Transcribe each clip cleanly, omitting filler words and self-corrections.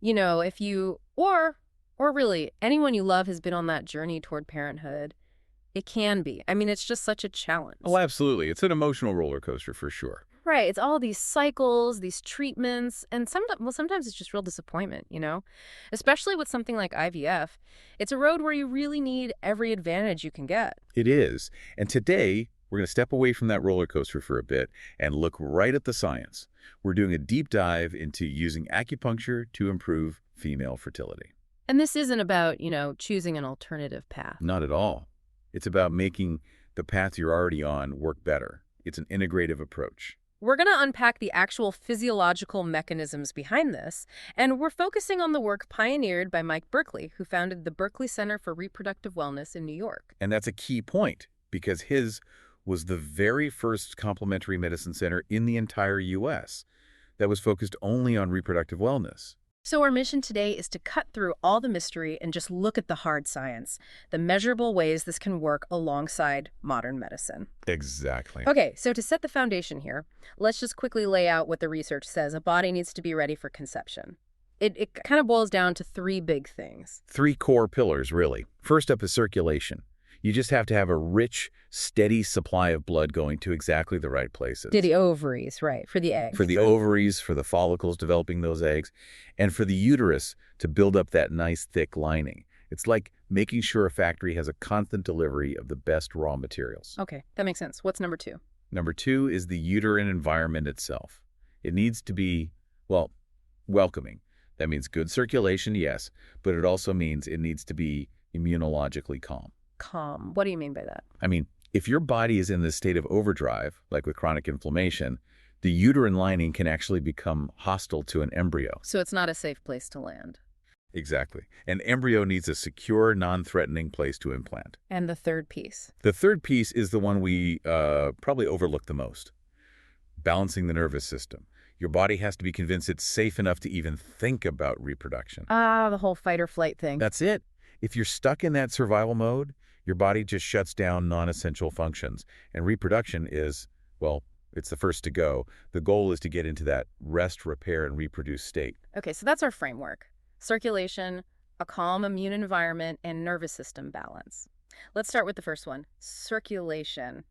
You know, if you, or really anyone you love has been on that journey toward parenthood, it can be. I mean, it's just such a Oh, challenge. absolutely. It's an emotional roller coaster for sure. Right. It's all these cycles, these treatments, and sometimes it's just real disappointment, you know? Especially with something like IVF. It's a road where you really need every advantage you can get. It is. And today, we're going to step away from that roller coaster for a bit and look right at the science. We're doing a deep dive into using acupuncture to improve female fertility. And this isn't about, choosing an alternative path. Not at all. It's about making the path you're already on work better. It's an integrative approach. We're going to unpack the actual physiological mechanisms behind this, and we're focusing on the work pioneered by Mike Berkeley, who founded the Berkeley Center for Reproductive Wellness in New York. And that's a key point because his was the very first complementary medicine center in the entire U.S. that was focused only on reproductive wellness. So our mission today is to cut through all the mystery and just look at the hard science, the measurable ways this can work alongside modern medicine. Exactly. Okay, so to set the foundation here, let's just quickly lay out what the research says a body needs to be ready for conception. It kind of boils down to three big things. Three core pillars, really. First up is circulation. You just have to have a rich, steady supply of blood going to exactly the right places. To the ovaries, right, for the eggs. For the ovaries, for the follicles developing those eggs, and for the uterus to build up that nice thick lining. It's like making sure a factory has a constant delivery of the best raw materials. Okay, that makes sense. What's number two? Number two is the uterine environment itself. It needs to be, well, welcoming. That means good circulation, yes, but it also means it needs to be immunologically calm. Calm. What do you mean by that? I mean, if your body is in this state of overdrive, like with chronic inflammation, the uterine lining can actually become hostile to an embryo. So it's not a safe place to land. Exactly. An embryo needs a secure, non-threatening place to implant. And the third piece? The third piece is the one we probably overlook the most. Balancing the nervous system. Your body has to be convinced it's safe enough to even think about reproduction. Ah, the whole fight or flight thing. That's it. If you're stuck in that survival mode, your body just shuts down non-essential functions. And reproduction is, well, it's the first to go. The goal is to get into that rest, repair, and reproduce state. Okay, so that's our framework. Circulation, a calm immune environment, and nervous system balance. Let's start with the first one, circulation.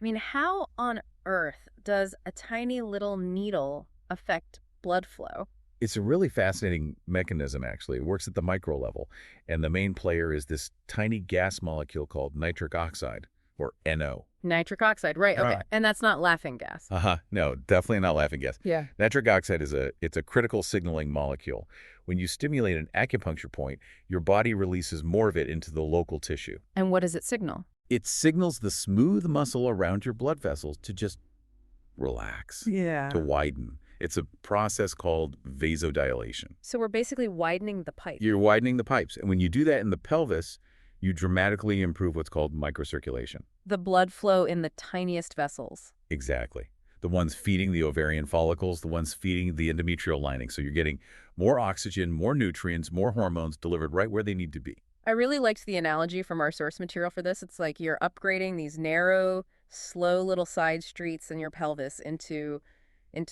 I mean, how on earth does a tiny little needle affect blood flow? It's a really fascinating mechanism, actually. It works at the micro level, and the main player is this tiny gas molecule called nitric oxide, or NO. Nitric oxide, right, okay. Right. And that's not laughing gas. No, definitely not laughing gas. Yeah. Nitric oxide it's a critical signaling molecule. When you stimulate an acupuncture point, your body releases more of it into the local tissue. And what does it signal? It signals the smooth muscle around your blood vessels to just relax, Yeah. to widen. It's a process called vasodilation. So we're basically widening the pipe. You're widening the pipes. And when you do that in the pelvis, you dramatically improve what's called microcirculation. The blood flow in the tiniest vessels. Exactly. The ones feeding the ovarian follicles, the ones feeding the endometrial lining. So you're getting more oxygen, more nutrients, more hormones delivered right where they need to be. I really liked the analogy from our source material for this. It's like you're upgrading these narrow, slow little side streets in your pelvis into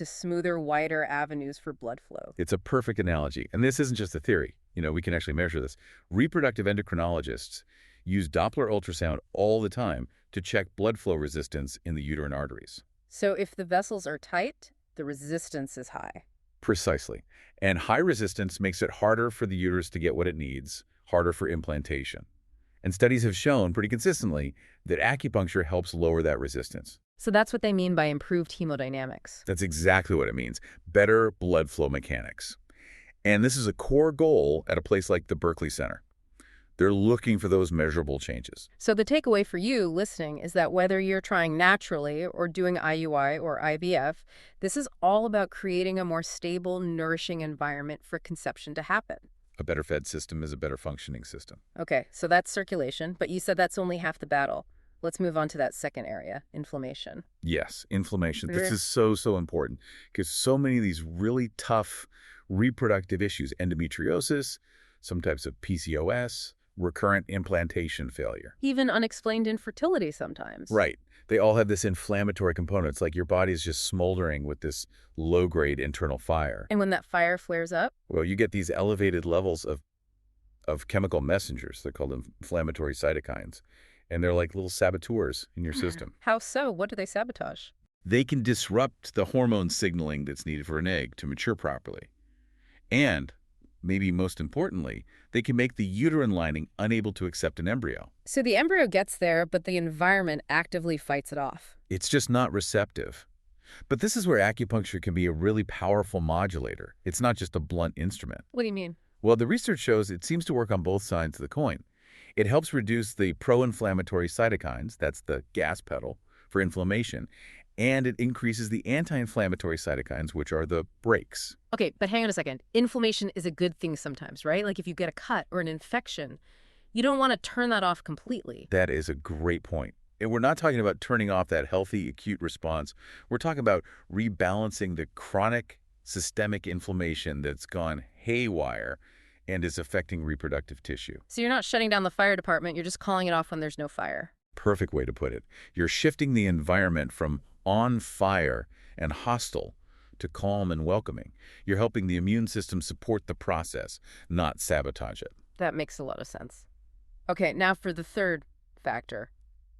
smoother, wider avenues for blood flow. It's a perfect analogy. And this isn't just a theory. We can actually measure this. Reproductive endocrinologists use Doppler ultrasound all the time to check blood flow resistance in the uterine arteries. So if the vessels are tight, the resistance is high. Precisely. And high resistance makes it harder for the uterus to get what it needs, harder for implantation. And studies have shown pretty consistently that acupuncture helps lower that resistance. So that's what they mean by improved hemodynamics. That's exactly what it means. Better blood flow mechanics. And this is a core goal at a place like the Berkeley Center. They're looking for those measurable changes. So the takeaway for you listening is that whether you're trying naturally or doing IUI or IVF, this is all about creating a more stable, nourishing environment for conception to happen. A better fed system is a better functioning system. Okay, so that's circulation, but you said that's only half the battle. Let's move on to that second area, inflammation. Yes, inflammation. This is so important because so many of these really tough reproductive issues, endometriosis, some types of PCOS, recurrent implantation failure. Even unexplained infertility sometimes. Right. They all have this inflammatory component. It's like your body's just smoldering with this low-grade internal fire. And when that fire flares up? Well, you get these elevated levels of chemical messengers. They're called inflammatory cytokines. And they're like little saboteurs in your system. How so? What do they sabotage? They can disrupt the hormone signaling that's needed for an egg to mature properly. And, maybe most importantly, they can make the uterine lining unable to accept an embryo. So the embryo gets there, but the environment actively fights it off. It's just not receptive. But this is where acupuncture can be a really powerful modulator. It's not just a blunt instrument. What do you mean? Well, the research shows it seems to work on both sides of the coin. It helps reduce the pro-inflammatory cytokines, that's the gas pedal, for inflammation, and it increases the anti-inflammatory cytokines, which are the brakes. Okay, but hang on a second. Inflammation is a good thing sometimes, right? Like if you get a cut or an infection, you don't want to turn that off completely. That is a great point. And we're not talking about turning off that healthy acute response. We're talking about rebalancing the chronic systemic inflammation that's gone haywire and is affecting reproductive tissue. So you're not shutting down the fire department, you're just calling it off when there's no fire. Perfect way to put it. You're shifting the environment from on fire and hostile to calm and welcoming. You're helping the immune system support the process, not sabotage it. That makes a lot of sense. Okay, now for the third factor.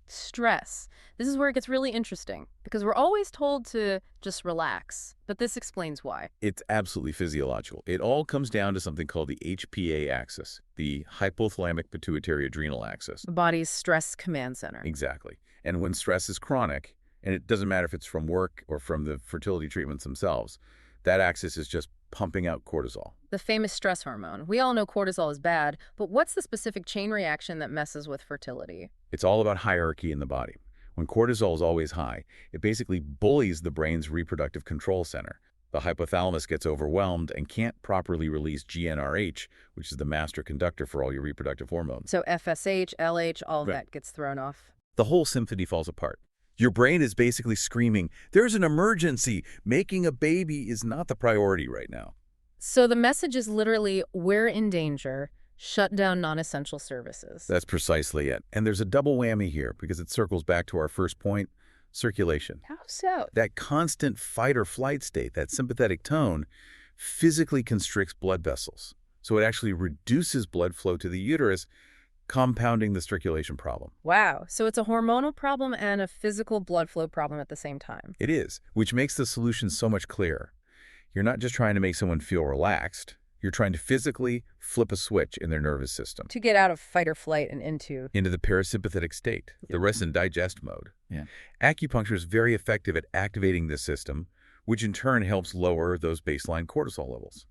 Stress. This is where it gets really interesting because we're always told to just relax, but this explains why. It's absolutely physiological. It all comes down to something called the HPA axis, the hypothalamic-pituitary-adrenal axis. The body's stress command center. Exactly. And when stress is chronic, and it doesn't matter if it's from work or from the fertility treatments themselves, that axis is just pumping out cortisol. The famous stress hormone. We all know cortisol is bad, but what's the specific chain reaction that messes with fertility? It's all about hierarchy in the body. When cortisol is always high, it basically bullies the brain's reproductive control center. The hypothalamus gets overwhelmed and can't properly release GnRH, which is the master conductor for all your reproductive hormones. So FSH, LH, all of that gets thrown off. The whole symphony falls apart. Your brain is basically screaming, there's an emergency. Making a baby is not the priority right now. So the message is literally, we're in danger. Shut down non-essential services. That's precisely it. And there's a double whammy here because it circles back to our first point, circulation. How so? That constant fight or flight state, that sympathetic tone, physically constricts blood vessels. So it actually reduces blood flow to the uterus, compounding the circulation problem. Wow. So it's a hormonal problem and a physical blood flow problem at the same time. It is, which makes the solution so much clearer. You're not just trying to make someone feel relaxed. You're trying to physically flip a switch in their nervous system. To get out of fight or flight and into the parasympathetic state, the rest and digest mode. Yeah. Acupuncture is very effective at activating this system, which in turn helps lower those baseline cortisol levels.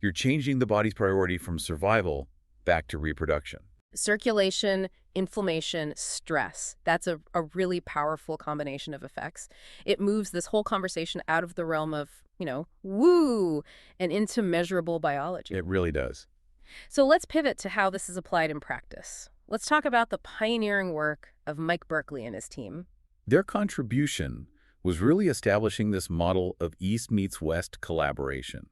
You're changing the body's priority from survival back to reproduction. Circulation, inflammation, stress. That's a really powerful combination of effects. It moves this whole conversation out of the realm of, woo, and into measurable biology. It really does. So let's pivot to how this is applied in practice. Let's talk about the pioneering work of Mike Berkeley and his team. Their contribution was really establishing this model of East meets West collaboration.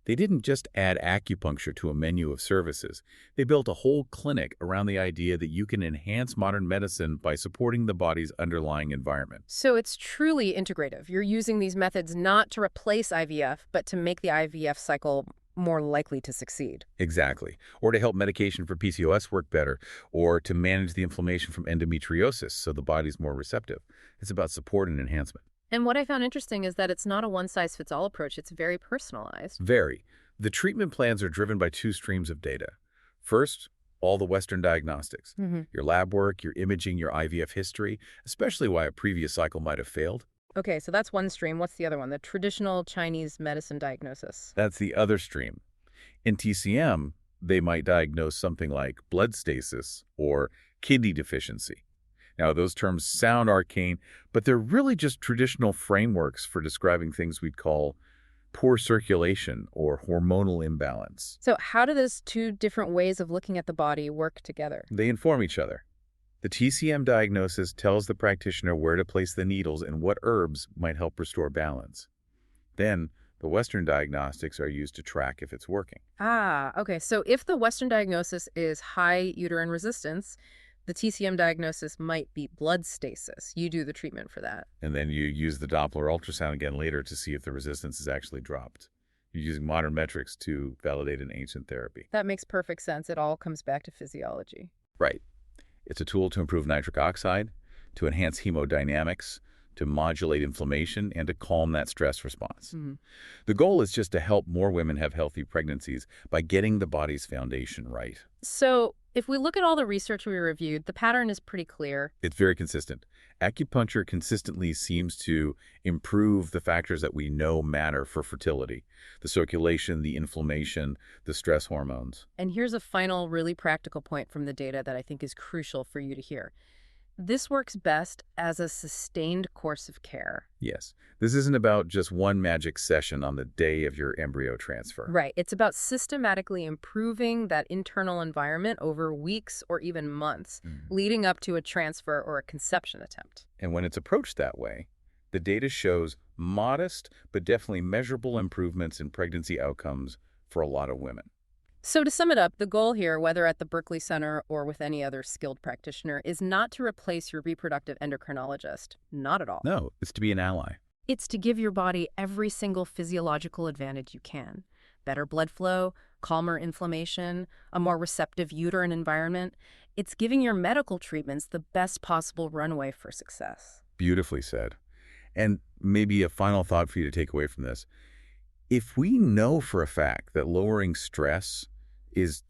They didn't just add acupuncture to a menu of services. They built a whole clinic around the idea that you can enhance modern medicine by supporting the body's underlying environment. So it's truly integrative. You're using these methods not to replace IVF, but to make the IVF cycle more likely to succeed. Exactly. Or to help medication for PCOS work better, or to manage the inflammation from endometriosis so the body's more receptive. It's about support and enhancement. And what I found interesting is that it's not a one-size-fits-all approach. It's very personalized. Very. The treatment plans are driven by two streams of data. First, all the Western diagnostics. Your lab work, your imaging, your IVF history, especially why a previous cycle might have failed. Okay, so that's one stream. What's the other one? The traditional Chinese medicine diagnosis. That's the other stream. In TCM, they might diagnose something like blood stasis or kidney deficiency. Now, those terms sound arcane, but they're really just traditional frameworks for describing things we'd call poor circulation or hormonal imbalance. So how do those two different ways of looking at the body work together? They inform each other. The TCM diagnosis tells the practitioner where to place the needles and what herbs might help restore balance. Then, The Western diagnostics are used to track if it's working. Ah, okay. So if the Western diagnosis is high uterine resistance, the TCM diagnosis might be blood stasis. You do the treatment for that. And then you use the Doppler ultrasound again later to see if the resistance is actually dropped. You're using modern metrics to validate an ancient therapy. That makes perfect sense. It all comes back to physiology. Right. It's a tool to improve nitric oxide, to enhance hemodynamics, to modulate inflammation, and to calm that stress response. The goal is just to help more women have healthy pregnancies by getting the body's foundation right. So if we look at all the research we reviewed, the pattern is pretty clear. It's very consistent. Acupuncture consistently seems to improve the factors that we know matter for fertility: the circulation, the inflammation, the stress hormones. And here's a final, really practical point from the data that I think is crucial for you to hear. This works best as a sustained course of care. Yes, this isn't about just one magic session on the day of your embryo transfer. Right. It's about systematically improving that internal environment over weeks or even months, leading up to a transfer or a conception attempt. And when it's approached that way, the data shows modest but definitely measurable improvements in pregnancy outcomes for a lot of women. So to sum it up, the goal here, whether at the Berkeley Center or with any other skilled practitioner, is not to replace your reproductive endocrinologist. Not at all. No, it's to be an ally. It's to give your body every single physiological advantage you can. Better blood flow, calmer inflammation, a more receptive uterine environment. It's giving your medical treatments the best possible runway for success. Beautifully said. And maybe a final thought for you to take away from this. If we know for a fact that lowering stress is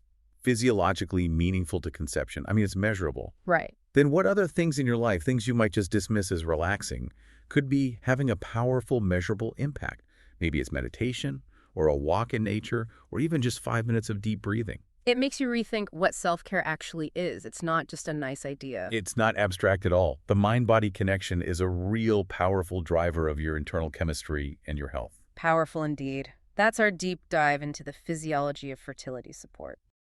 physiologically meaningful to conception, I mean, it's measurable, Right. then what other things in your life, things you might just dismiss as relaxing, could be having a powerful, measurable impact? Maybe it's meditation, or a walk in nature, or even just 5 minutes of deep breathing. It makes you rethink what self-care actually is. It's not just a nice idea. It's not abstract at all. The mind-body connection is a real powerful driver of your internal chemistry and your health. Powerful indeed. That's our deep dive into the physiology of fertility support.